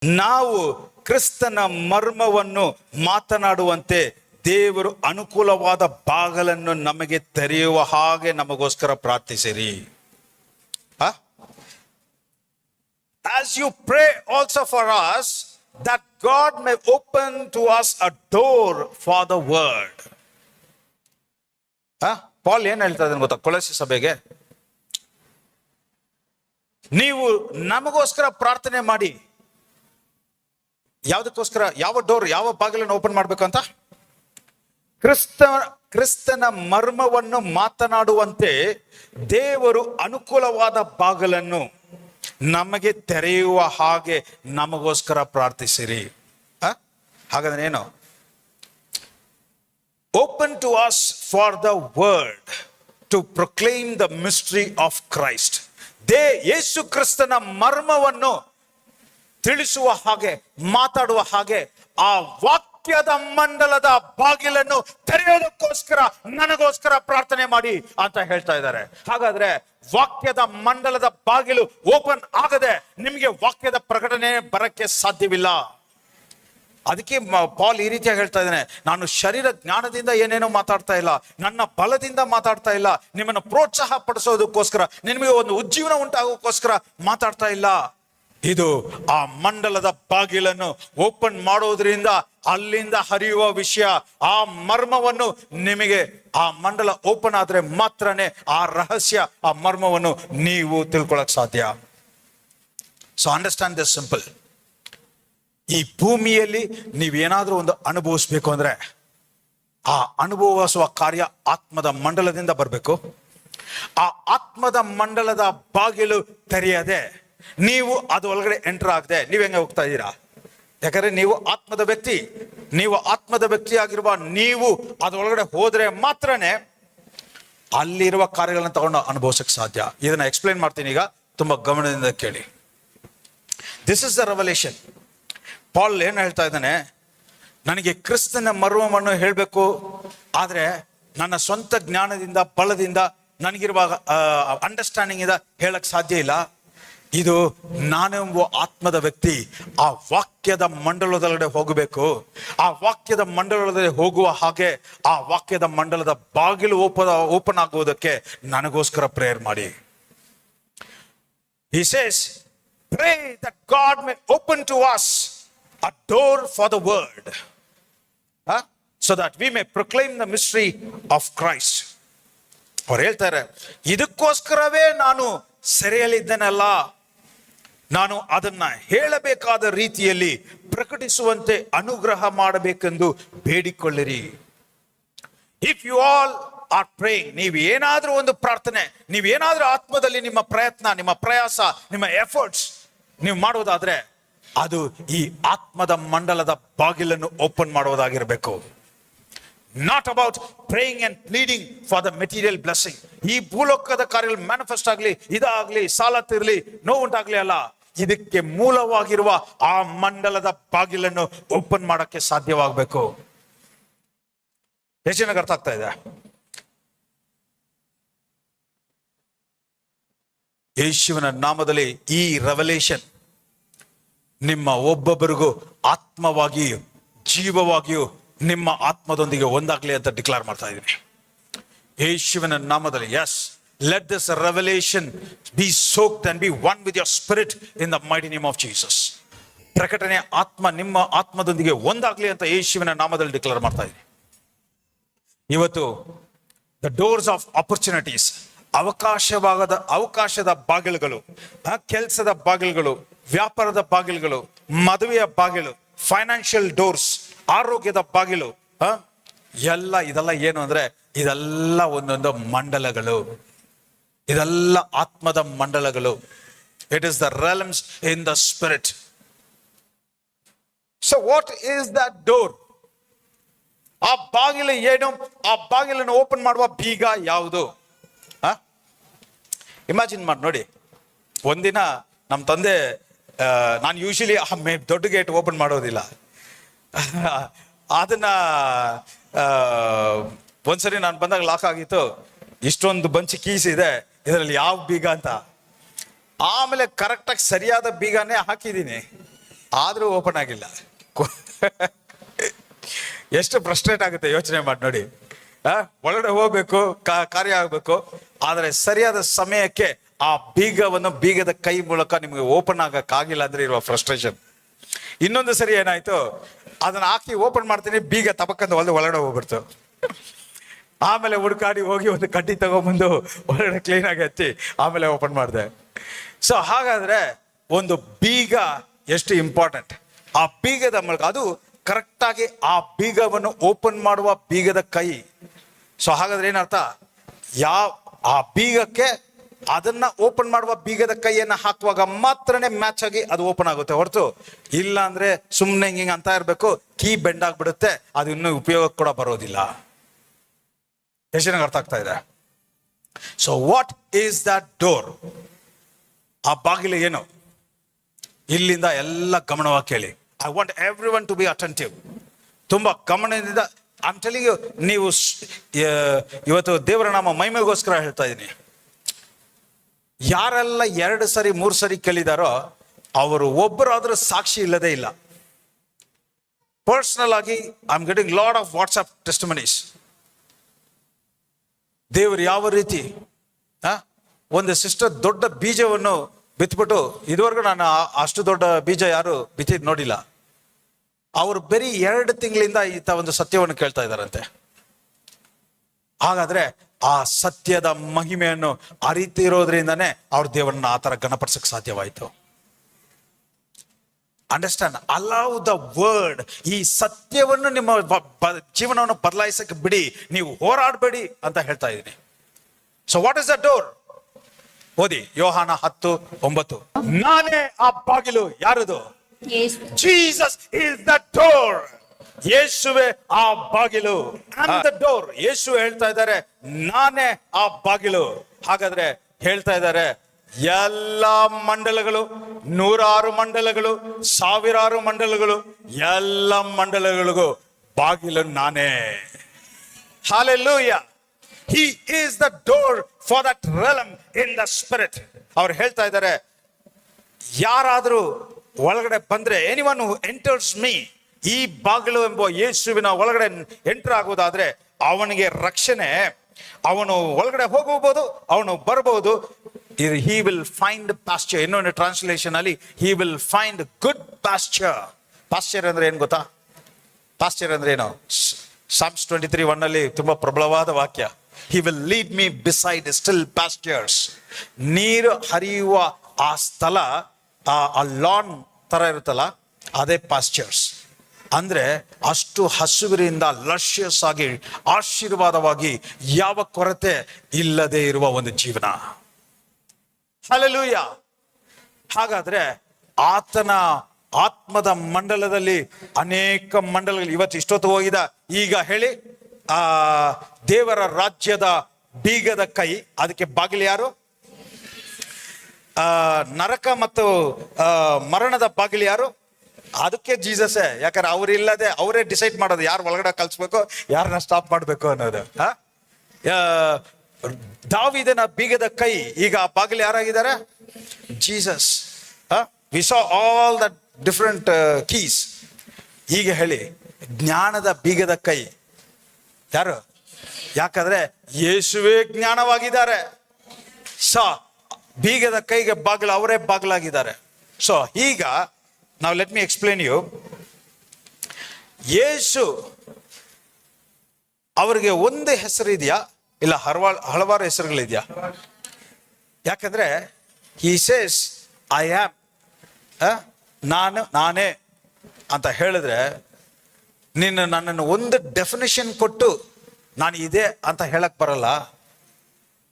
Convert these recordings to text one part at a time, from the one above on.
ನಾವು ಕ್ರಿಸ್ತನ ಮರ್ಮವನ್ನು ಮಾತನಾಡುವಂತೆ ದೇವರು ಅನುಕೂಲವಾದ ಬಾಗಲನ್ನು ನಮಗೆ ತೆರೆಯುವ ಹಾಗೆ ನಮಗೋಸ್ಕರ ಪ್ರಾರ್ಥಿಸಿರಿ. As you pray also for us, that God may open to us a door for the word. Pal ಏನ್ ಹೇಳ್ತಾ ಇದ್ದಾನೆ ಗೊತ್ತಾ ಕೊಲೊಸ್ಸೆ ಸಭೆಗೆ? ನೀವು ನಮಗೋಸ್ಕರ ಪ್ರಾರ್ಥನೆ ಮಾಡಿ. ಯಾವುದಕ್ಕೋಸ್ಕರ? ಯಾವ ಡೋರ್, ಯಾವ ಬಾಗಿಲನ್ನು ಓಪನ್ ಮಾಡ್ಬೇಕು ಅಂತ? ಕ್ರಿಸ್ತನ ಮರ್ಮವನ್ನು ಮಾತನಾಡುವಂತೆ ದೇವರು ಅನುಕೂಲವಾದ ಬಾಗಿಲನ್ನು ನಮಗೆ ತೆರೆಯುವ ಹಾಗೆ ನಮಗೋಸ್ಕರ ಪ್ರಾರ್ಥಿಸಿರಿ. ಹಾಗಾದ್ರೆ ಏನು? Open to us for the word to proclaim the mystery of Christ. ಯೇಸು ಕ್ರಿಸ್ತನ ಮರ್ಮವನ್ನು ತಿಳಿಸುವ ಹಾಗೆ, ಮಾತಾಡುವ ಹಾಗೆ ಆ ವಾಕ್ಯದ ಮಂಡಲದ ಬಾಗಿಲನ್ನು ತೆರೆಯೋದಕ್ಕೋಸ್ಕರ ನನಗೋಸ್ಕರ ಪ್ರಾರ್ಥನೆ ಮಾಡಿ ಅಂತ ಹೇಳ್ತಾ ಇದ್ದಾರೆ. ಹಾಗಾದ್ರೆ ವಾಕ್ಯದ ಮಂಡಲದ ಬಾಗಿಲು ಓಪನ್ ಆಗದೆ ನಿಮಗೆ ವಾಕ್ಯದ ಪ್ರಕಟಣೆ ಬರಕ್ಕೆ ಸಾಧ್ಯವಿಲ್ಲ. ಅದಕ್ಕೆ ಪಾಲ್ ಈ ರೀತಿಯಾಗಿ ಹೇಳ್ತಾ ಇದ್ದಾನೆ, ನಾನು ಶರೀರ ಜ್ಞಾನದಿಂದ ಏನೇನೋ ಮಾತಾಡ್ತಾ ಇಲ್ಲ, ನನ್ನ ಬಲದಿಂದ ಮಾತಾಡ್ತಾ ಇಲ್ಲ, ನಿಮ್ಮನ್ನು ಪ್ರೋತ್ಸಾಹ ಪಡಿಸೋದಕ್ಕೋಸ್ಕರ, ನಿಮಗೆ ಒಂದು ಉಜ್ಜೀವನ ಉಂಟಾಗೋಕ್ಕೋಸ್ಕರ ಮಾತಾಡ್ತಾ ಇಲ್ಲ. ಇದು ಆ ಮಂಡಲದ ಬಾಗಿಲನ್ನು ಓಪನ್ ಮಾಡೋದ್ರಿಂದ ಅಲ್ಲಿಂದ ಹರಿಯುವ ವಿಷಯ, ಆ ಮರ್ಮವನ್ನು ನಿಮಗೆ, ಆ ಮಂಡಲ ಓಪನ್ ಆದ್ರೆ ಮಾತ್ರನೇ ಆ ರಹಸ್ಯ, ಆ ಮರ್ಮವನ್ನು ನೀವು ತಿಳ್ಕೊಳಕ್ ಸಾಧ್ಯ. So understand this simple. ಈ ಭೂಮಿಯಲ್ಲಿ ನೀವೇನಾದ್ರೂ ಒಂದು ಅನುಭವಿಸ್ಬೇಕು ಅಂದ್ರೆ ಆ ಅನುಭವಿಸುವ ಕಾರ್ಯ ಆತ್ಮದ ಮಂಡಲದಿಂದ ಬರಬೇಕು. ಆ ಆತ್ಮದ ಮಂಡಲದ ಬಾಗಿಲು ತೆರೆಯದೆ ನೀವು ಅದು ಒಳಗಡೆ ಎಂಟರ್ ಆಗದೆ ನೀವ್ ಹೆಂಗೆ ಹೋಗ್ತಾ ಇದ್ದೀರಾ? ಯಾಕಂದ್ರೆ ನೀವು ಆತ್ಮದ ವ್ಯಕ್ತಿ, ನೀವು ಆತ್ಮದ ವ್ಯಕ್ತಿ ಆಗಿರುವ ನೀವು ಅದರೊಳಗಡೆ ಹೋದ್ರೆ ಮಾತ್ರನೇ ಅಲ್ಲಿರುವ ಕಾರ್ಯಗಳನ್ನ ತಗೊಂಡು ಅನುಭವಿಸಕ್ಕೆ ಸಾಧ್ಯ. ಇದನ್ನ ಎಕ್ಸ್ಪ್ಲೈನ್ ಮಾಡ್ತೀನಿ ಈಗ, ತುಂಬಾ ಗಮನದಿಂದ ಕೇಳಿ. This is the revelation. Paul ಏನು ಹೇಳ್ತಾ ಇದ್ದಾನೆ, ನನಗೆ ಕ್ರಿಸ್ತನ ಮರ್ಮವನ್ನು ಹೇಳಬೇಕು, ಆದ್ರೆ ನನ್ನ ಸ್ವಂತ ಜ್ಞಾನದಿಂದ, ಬಲದಿಂದ, ನನಗಿರುವ ಅಂಡರ್ಸ್ಟ್ಯಾಂಡಿಂಗ್ ಇಂದ ಹೇಳಕ್ ಸಾಧ್ಯ ಇಲ್ಲ. ಇದು ನಾನೆಂಬ ಆತ್ಮದ ವ್ಯಕ್ತಿ ಆ ವಾಕ್ಯದ ಮಂಡಲದೊಳಗಡೆ ಹೋಗಬೇಕು. ಆ ವಾಕ್ಯದ ಮಂಡಲದೊಳಗಡೆ ಹೋಗುವ ಹಾಗೆ ಆ ವಾಕ್ಯದ ಮಂಡಲದ ಬಾಗಿಲು ಓಪನ್ ಆಗುವುದಕ್ಕೆ ನನಗೋಸ್ಕರ ಪ್ರೇಯರ್ ಮಾಡಿ. He says, pray that God may open to us a door for the word, so that we may proclaim the mystery of Christ. ಅವ್ರು ಹೇಳ್ತಾರೆ, ಇದಕ್ಕೋಸ್ಕರವೇ ನಾನು ಸೆರೆಯಲ್ಲಿದ್ದೇನಲ್ಲ, ನಾನು ಅದನ್ನ ಹೇಳಬೇಕಾದ ರೀತಿಯಲ್ಲಿ ಪ್ರಕಟಿಸುವಂತೆ ಅನುಗ್ರಹ ಮಾಡಬೇಕೆಂದು ಬೇಡಿಕೊಳ್ಳಿರಿ. If you all are praying, ನೀವು ಏನಾದ್ರೂ ಒಂದು ಪ್ರಾರ್ಥನೆ, ನೀವೇನಾದ್ರೂ ಆತ್ಮದಲ್ಲಿ ನಿಮ್ಮ ಪ್ರಯತ್ನ, ನಿಮ್ಮ ಪ್ರಯಾಸ, ನಿಮ್ಮ ಎಫರ್ಟ್ಸ್ ನೀವು ಮಾಡೋದಾದ್ರೆ ಅದು ಈ ಆತ್ಮದ ಮಂಡಲದ ಬಾಗಿಲನ್ನು ಓಪನ್ ಮಾಡೋದಾಗಿರ್ಬೇಕು. Not about praying and pleading for the material blessing. ಈ ಭೂಲೋಕದ ಕಾರ್ಯಗಳು ಮ್ಯಾನಿಫೆಸ್ಟ್ ಆಗಲಿ, ಇದಾಗ್ಲಿ, ಸಾಲ ತೀರ್ಲಿ, ನೋವುಂಟಾಗ್ಲಿ ಅಲ್ಲ. ಇದಕ್ಕೆ ಮೂಲವಾಗಿರುವ ಆ ಮಂಡಲದ ಬಾಗಿಲನ್ನು ಓಪನ್ ಮಾಡಕ್ಕೆ ಸಾಧ್ಯವಾಗಬೇಕು. ಎಷ್ಟು ಜನಕ್ಕೆ ಅರ್ಥ ಆಗ್ತಾ ಇದೆ? ಯೇಸುವಿನ ನಾಮದಲ್ಲಿ ಈ ರೆವಲೇಷನ್ ನಿಮ್ಮ ಒಬ್ಬೊಬ್ಬರಿಗೂ ಆತ್ಮವಾಗಿಯೂ ಜೀವವಾಗಿಯೂ ನಿಮ್ಮ ಆತ್ಮದೊಂದಿಗೆ ಒಂದಾಗ್ಲಿ ಅಂತ ಡಿಕ್ಲೇರ್ ಮಾಡ್ತಾ ಇದ್ದೀನಿ ಯೇಸುವಿನ ನಾಮದಲ್ಲಿ. Yes, let this revelation be soaked and be one with your spirit in the mighty name of Jesus. ಪ್ರಕಟಣೆ ಆತ್ಮ ನಿಮ್ಮ ಆತ್ಮದೊಂದಿಗೆ ಒಂದಾಗ್ಲಿ ಅಂತ ಯೇಸುವಿನ ನಾಮದಲ್ಲಿ ಡಿಕ್ಲೇರ್ ಮಾಡ್ತಾ ಇದ್ದೀನಿ. ಇವತ್ತು ದ ಡೋರ್ಸ್ ಆಫ್ ಆಪರ್ಚುನಿಟೀಸ್, ಅವಕಾಶದ ಬಾಗಿಲುಗಳು, ಕೆಲಸದ ಬಾಗಿಲುಗಳು, ವ್ಯಾಪಾರದ ಬಾಗಿಲುಗಳು, ಮದುವೆಯ ಬಾಗಿಲು, ಫೈನಾನ್ಷಿಯಲ್ ಡೋರ್ಸ್, ಆರೋಗ್ಯದ ಬಾಗಿಲು, ಇದೆಲ್ಲ ಏನು ಅಂದ್ರೆ ಇದೆಲ್ಲ ಒಂದೊಂದು ಮಂಡಲಗಳು, ಇದೆಲ್ಲ ಆತ್ಮದ ಮಂಡಲಗಳು. It is the realms in the spirit. So what is that door? ಆ ಬಾಗಿಲು ಏನು? ಆ ಬಾಗಿಲನ್ನು ಓಪನ್ ಮಾಡುವ ಬೀಗ ಯಾವುದು? ಇಮ್ಯಾಜಿನ್ ಮಾಡಿ ನೋಡಿ. ಒಂದಿನ ನಮ್ಮ ತಂದೆ, ನಾನು ಯೂಶಲಿ ದೊಡ್ಡ ಗೇಟ್ ಓಪನ್ ಮಾಡೋದಿಲ್ಲ, ಅದನ್ನ ಒಂದ್ಸರಿ ನಾನು ಬಂದಾಗ ಲಾಕ್ ಆಗಿತ್ತು. ಇಷ್ಟೊಂದು ಬಂಚ್ ಕೀಸ್ ಇದೆ, ಇದರಲ್ಲಿ ಯಾವ ಬೀಗ ಅಂತ. ಆಮೇಲೆ ಕರೆಕ್ಟಾಗಿ ಸರಿಯಾದ ಬೀಗನೇ ಹಾಕಿದ್ದೀನಿ. ಆದ್ರೂ ಓಪನ್ ಆಗಿಲ್ಲ. ಎಷ್ಟು ಫ್ರಸ್ಟ್ರೇಟ್ ಆಗುತ್ತೆ ಯೋಚನೆ ಮಾಡಿ ನೋಡಿ. ಒಳಗಡೆ ಹೋಗ್ಬೇಕು, ಕಾರ್ಯ ಆಗ್ಬೇಕು, ಆದ್ರೆ ಸರಿಯಾದ ಸಮಯಕ್ಕೆ ಆ ಬೀಗದ ಕೈ ಮೂಲಕ ನಿಮಗೆ ಓಪನ್ ಆಗಕ್ಕಾಗಿಲ್ಲ ಅಂದ್ರೆ ಇರುವ ಫ್ರಸ್ಟ್ರೇಷನ್. ಇನ್ನೊಂದು ಸರಿ ಏನಾಯ್ತು, ಅದನ್ನ ಹಾಕಿ ಓಪನ್ ಮಾಡ್ತೀನಿ, ಬೀಗ ತಪಕ್ಕಂತ ಒಳಗಡೆ ಹೋಗ್ಬಿಡ್ತು. ಆಮೇಲೆ ಹುಡುಕಾಡಿ ಹೋಗಿ ಒಂದು ಕಡ್ಡಿ ತಗೊಂಡ್ಬಂದು ಒಳಗಡೆ ಕ್ಲೀನ್ ಆಗಿ ಹಚ್ಚಿ ಆಮೇಲೆ ಓಪನ್ ಮಾಡಿದೆ. ಸೊ ಹಾಗಾದ್ರೆ ಒಂದು ಬೀಗ ಎಷ್ಟು ಇಂಪಾರ್ಟೆಂಟ್. ಆ ಬೀಗದ ಮೂಲಕ ಅದು ಕರೆಕ್ಟ್ ಆಗಿ ಆ ಬೀಗವನ್ನು ಓಪನ್ ಮಾಡುವ ಬೀಗದ ಕೈ. ಸೊ ಹಾಗಾದ್ರೆ ಏನರ್ಥ, ಆ ಬೀಗಕ್ಕೆ ಅದನ್ನ ಓಪನ್ ಮಾಡುವ ಬೀಗದ ಕೈಯನ್ನ ಹಾಕುವಾಗ ಮಾತ್ರನೇ ಮ್ಯಾಚ್ ಆಗಿ ಅದು ಓಪನ್ ಆಗುತ್ತೆ, ಹೊರತು ಇಲ್ಲ ಅಂದ್ರೆ ಸುಮ್ಮನೆ ಹಿಂಗೆ ಅಂತ ಇರ್ಬೇಕು, ಕೀ ಬೆಂಡ್ ಆಗ್ಬಿಡುತ್ತೆ, ಅದು ಇನ್ನೂ ಉಪಯೋಗ ಕೂಡ ಬರೋದಿಲ್ಲ. ಎಷ್ಟು ಜನಕ್ಕೆ ಅರ್ಥ ಆಗ್ತಾ ಇದೆ? So what is that door? ಆ ಬಾಗಿಲು ಏನು? ಇಲ್ಲಿಂದ ಎಲ್ಲ ಗಮನವಾಗಿ ಕೇಳಿ. I want everyone to be attentive. ತುಂಬಾ ಗಮನದಿಂದ. ಐ ಆಮ್ ಟೆಲಿಂಗ್ ಯು, ನೀವು ಇವತ್ತು ದೇವರ ನಾಮ ಮಹಿಮೆಗೋಸ್ಕರ ಹೇಳ್ತಾ ಇದ್ದೀನಿ. ಯಾರೆಲ್ಲ 2 ಸರಿ 3 ಸರಿ ಕೇಳಿದಾರೋ ಅವರು ಒಬ್ಬರಾದ್ರೂ ಸಾಕ್ಷಿ ಇಲ್ಲದೆ ಇಲ್ಲ. ಪರ್ಸನಲ್ ಆಗಿ I am getting lot of WhatsApp testimonies. ದೇವರು ಯಾವ ರೀತಿ ಒಂದು ಸಿಸ್ಟರ್ ದೊಡ್ಡ ಬೀಜವನ್ನು ಬಿತ್ಬಿಟ್ಟು, ಇದುವರೆಗೂ ನಾನು ಅಷ್ಟು ದೊಡ್ಡ ಬೀಜ ಯಾರು ಬಿತ್ತಿದ್ ನೋಡಿಲ್ಲ. ಅವರು ಬರೀ 2 ತಿಂಗಳಿಂದ ಈತ ಒಂದು ಸತ್ಯವನ್ನು ಕೇಳ್ತಾ ಇದ್ದಾರಂತೆ. ಹಾಗಾದ್ರೆ ಆ ಸತ್ಯದ ಮಹಿಮೆಯನ್ನು ಅರಿತಿರೋದ್ರಿಂದಾನೇ ಅವ್ರ ದೇವರನ್ನ ಆ ತರ ಗಣಪಡಿಸಕ್ ಸಾಧ್ಯವಾಯಿತು. ಅಂಡರ್ಸ್ಟ್ಯಾಂಡ್? Allow the word. ಈ ಸತ್ಯವನ್ನು ನಿಮ್ಮ ಜೀವನವನ್ನು ಬದಲಾಯಿಸಕ್ಕೆ ಬಿಡಿ, ನೀವು ಹೋರಾಡಬೇಡಿ ಅಂತ ಹೇಳ್ತಾ ಇದ್ದೀನಿ. So what is the door? ಓದಿ ಯೋಹಾನ 10:9. ನಾನೇ ಆ ಬಾಗಿಲು. ಯಾರದು? Jesus is the door. ಯೇಸುವೆ ಆ ಬಾಗಿಲು. And the door. ಯೇಸು ಹೇಳ್ತಾ ಇದ್ದಾರೆ ನಾನೇ ಆ ಬಾಗಿಲು. ಹಾಗಾದ್ರೆ ಹೇಳ್ತಾ ಇದ್ದಾರೆ ಎಲ್ಲ ಮಂಡಲಗಳು, 106 ಮಂಡಲಗಳು, 1000 ಮಂಡಲಗಳು, ಎಲ್ಲ ಮಂಡಲಗಳಿಗೂ ಬಾಗಿಲು ನಾನೇ. Hallelujah. He is the door for that realm in the spirit. ಅವ್ರು ಹೇಳ್ತಾ ಇದ್ದಾರೆ ಯಾರಾದ್ರೂ ಒಳಗಡೆ ಬಂದ್ರೆ, ಎನಿವನ್ ಹೂ ಎಂಟರ್ಸ್ ಮೀ, ಈ ಬಾಗಿಲು ಎಂಬ ಯೇಸುವಿನ ಒಳಗಡೆ ಎಂಟರ್ ಆಗುವುದಾದ್ರೆ ಅವನಿಗೆ ರಕ್ಷಣೆ. ಅವನು ಒಳಗಡೆ ಹೋಗಬಹುದು, ಅವನು ಬರಬಹುದು. he will find pasture. ಇನ್ನೊಂದು ಟ್ರಾನ್ಸ್ಲೇಷನ್ ಅಲ್ಲಿ he will find good pasture. Pasteur ಅಂದ್ರೆ ಏನ್ ಗೊತ್ತಾ? ಪಾಸ್ಚರ್ ಅಂದ್ರೆ ಏನು? Psalms 23:1 ಅಲ್ಲಿ ತುಂಬಾ ಪ್ರಬಲವಾದ ವಾಕ್ಯ. He will lead me beside still pastures. ನೀರು ಹರಿಯುವ ಆ ಸ್ಥಳ, ಆ ಲಾನ್ ತರ ಇರುತ್ತಲ್ಲ, ಅದೇ ಪಾಸ್ಚರ್ಸ್. ಅಂದ್ರೆ ಅಷ್ಟು ಹಸುವಿನಿಂದ ಲಶ್ಯಸ್ ಆಗಿ ಆಶೀರ್ವಾದವಾಗಿ ಯಾವ ಕೊರತೆ ಇಲ್ಲದೆ ಇರುವ ಒಂದು ಜೀವನ. ಹಲ್ಲೆಲೂಯಾ. ಹಾಗಾದ್ರೆ ಆತನ ಆತ್ಮದ ಮಂಡಲದಲ್ಲಿ ಅನೇಕ ಮಂಡಲಗಳು ಇವತ್ತು ಇಷ್ಟೊತ್ತು ಹೋಗಿದ. ಈಗ ಹೇಳಿ, ಆ ದೇವರ ರಾಜ್ಯದ ಬೀಗದ ಕೈ, ಅದಕ್ಕೆ ಬಾಗಿಲು ಯಾರು? ನರಕ ಮತ್ತು ಮರಣದ ಬಾಗಿಲು ಯಾರು? ಅದಕ್ಕೆ ಜೀಸಸ್. ಯಾಕಂದ್ರೆ ಅವರಿಲ್ಲದೆ ಅವರೇ ಡಿಸೈಡ್ ಮಾಡೋದು ಯಾರು ಒಳಗಡೆ ಕಲ್ಸ್ಬೇಕು, ಯಾರನ್ನ ಸ್ಟಾಪ್ ಮಾಡ್ಬೇಕು ಅನ್ನೋದು. ದಾವೀದನ ಬೀಗದ ಕೈ, ಈಗ ಆ ಬಾಗಿಲು ಯಾರಾಗಿದ್ದಾರೆ? Jesus. We saw all the different keys. ಈಗ ಹೇಳಿ, ಜ್ಞಾನದ ಬೀಗದ ಕೈ ಯಾರು? ಯಾಕಂದ್ರೆ ಯೇಸುವೇ ಜ್ಞಾನವಾಗಿದ್ದಾರೆ. ಸೊ ಬೀಗದ ಕೈಗೆ ಬಾಗಿಲು ಅವರೇ ಬಾಗಿಲಾಗಿದ್ದಾರೆ. ಸೊ ಈಗ ನಾವು ಲೆಟ್ ಮಿ ಎಕ್ಸ್ಪ್ಲೇನ್ ಯು. ಯೇಸು ಅವರಿಗೆ ಒಂದು ಹೆಸರು ಇದೆಯಾ, ಇಲ್ಲ ಹಲವಾರು ಹೆಸರುಗಳಿದೆಯಾ? ಯಾಕಂದ್ರೆ he says I am, ನಾನೇ ಅಂತ ಹೇಳಿದ್ರೆ, ನೀನು ನನ್ನನ್ನು ಒಂದು ಡೆಫಿನೇಷನ್ ಕೊಟ್ಟು ನಾನು ಇದೆ ಅಂತ ಹೇಳಕ್ ಬರಲ್ಲ.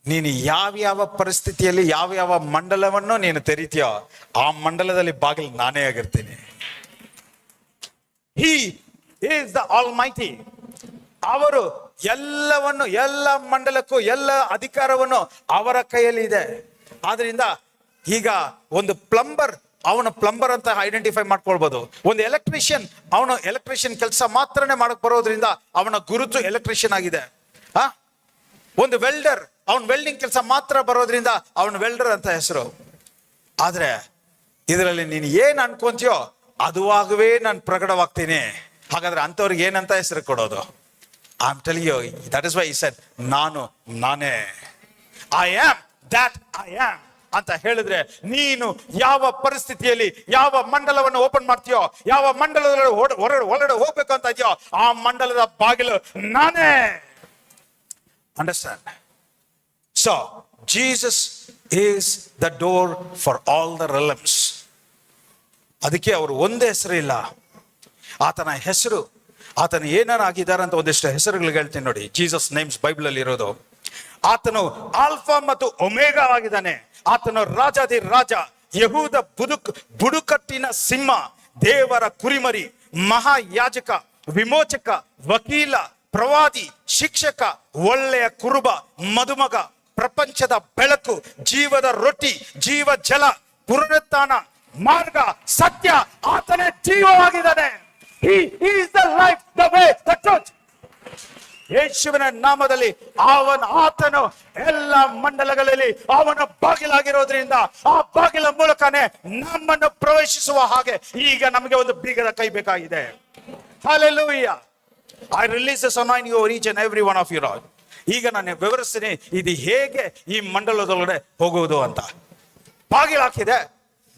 ನೀನು ಯಾವ ಪರಿಸ್ಥಿತಿಯಲ್ಲಿ ಯಾವ ಮಂಡಲವನ್ನು ನೀನು ತೆರೀತೀಯೋ ಆ ಮಂಡಲದಲ್ಲಿ ಬಾಗಿಲು ನಾನೇ ಆಗಿರ್ತೀನಿ. He is the Almighty. ಅವರು ಎಲ್ಲವನ್ನು, ಎಲ್ಲ ಮಂಡಲಕ್ಕೂ ಎಲ್ಲ ಅಧಿಕಾರವನ್ನು ಅವರ ಕೈಯಲ್ಲಿ ಇದೆ. ಆದ್ರಿಂದ ಈಗ ಒಂದು ಪ್ಲಂಬರ್, ಅವನ ಪ್ಲಂಬರ್ ಅಂತ ಐಡೆಂಟಿಫೈ ಮಾಡ್ಕೊಳ್ಬಹುದು. ಒಂದು ಎಲೆಕ್ಟ್ರಿಷಿಯನ್, ಅವನು ಎಲೆಕ್ಟ್ರಿಷಿಯನ್ ಕೆಲಸ ಮಾತ್ರನೇ ಮಾಡಕ್ ಬರೋದ್ರಿಂದ ಅವನ ಗುರುತು ಎಲೆಕ್ಟ್ರಿಷಿಯನ್ ಆಗಿದೆ. ಒಂದು ವೆಲ್ಡರ್, ಅವನ್ ವೆಲ್ಡಿಂಗ್ ಕೆಲಸ ಮಾತ್ರ ಬರೋದ್ರಿಂದ ಅವನ ವೆಲ್ಡರ್ ಅಂತ ಹೆಸರು. ಆದ್ರೆ ಇದರಲ್ಲಿ ನೀನು ಏನ್ ಅನ್ಕೊಂತೀಯೋ ಅದುವಾಗವೇ ನಾನು ಪ್ರಕಟವಾಗ್ತೀನಿ. ಹಾಗಾದ್ರೆ ಅಂಥವ್ರಿಗೆ ಏನಂತ ಹೆಸರು ಕೊಡೋದು? I am telling you, that is why he said, ನಾನು ನಾನೇ, I am that I am ಅಂತ ಹೇಳಿದ್ರೆ, ನೀನು ಯಾವ ಪರಿಸ್ಥಿತಿಯಲ್ಲಿ ಯಾವ ಮಂಡಲವನ್ನು ಓಪನ್ ಮಾಡ್ತೀಯೋ, ಯಾವ ಮಂಡಲದಲ್ಲಿ ಹೊರಗಡೆ ಹೋಗ್ಬೇಕು ಅಂತ ಇದೆಯೋ, ಆ ಮಂಡಲದ ಬಾಗಿಲು ನಾನೇ. Understand? So Jesus is the door for all the realms. ಅದಕ್ಕೆ ಅವರು ಒಂದೇ ಹೆಸರು ಇಲ್ಲ, ಆತನ ಹೆಸರು, ಆತನ ಏನಾಗಿದ್ದಾರೆ ಅಂತ ಒಂದಿಷ್ಟು ಹೆಸರುಗಳಿಗೆ ಹೇಳ್ತೀನಿ ನೋಡಿ. ಜೀಸಸ್ ನೇಮ್ಸ್ ಬೈಬಲ್ ಅಲ್ಲಿ ಇರೋದು, ಆತನು ಆಲ್ಫಾ ಮತ್ತು ಒಮೇಗಾ ಆಗಿದ್ದಾನೆ. ಆತನು ರಾಜಾದಿ ರಾಜ, ಯಹೂದ ಬುಡುಕಟ್ಟಿನ ಸಿಂಹ, ದೇವರ ಕುರಿಮರಿ, ಮಹಾಯಾಜಕ, ವಿಮೋಚಕ, ವಕೀಲ, ಪ್ರವಾದಿ, ಶಿಕ್ಷಕ, ಒಳ್ಳೆಯ ಕುರುಬ, ಮದುಮಗ, ಪ್ರಪಂಚದ ಬೆಳಕು, ಜೀವದ ರೊಟ್ಟಿ, ಜೀವ ಜಲ, ಪುನರುತ್ಥಾನ, ಮಾರ್ಗ, ಸತ್ಯ. ಆತನೇ ಜೀವವಾಗಿದ್ದಾನೆ. He is the life, the way, the truth. ಯೇಸುವಿನ ನಾಮದಲ್ಲಿ ಆತನು ಎಲ್ಲ ಮಂಡಲಗಳಲ್ಲಿ ಅವನ ಬಾಗಿಲಾಗಿರೋದ್ರಿಂದ ಆ ಬಾಗಿಲ ಮೂಲಕನೇ ನಮ್ಮನ್ನು ಪ್ರವೇಶಿಸುವ ಹಾಗೆ ಈಗ ನಮಗೆ ಒಂದು ಬೀಗದ ಕೈ ಬೇಕಾಗಿದೆ. Hallelujah. I release this anointing over each and every one of you. ಈಗ ನಾನು ವಿವರಿಸ್ತೀನಿ ಇದು ಹೇಗೆ ಈ ಮಂಡಲದೊಳಗಡೆ ಹೋಗುವುದು ಅಂತ. ಬಾಗಿಲು ಹಾಕಿದೆ,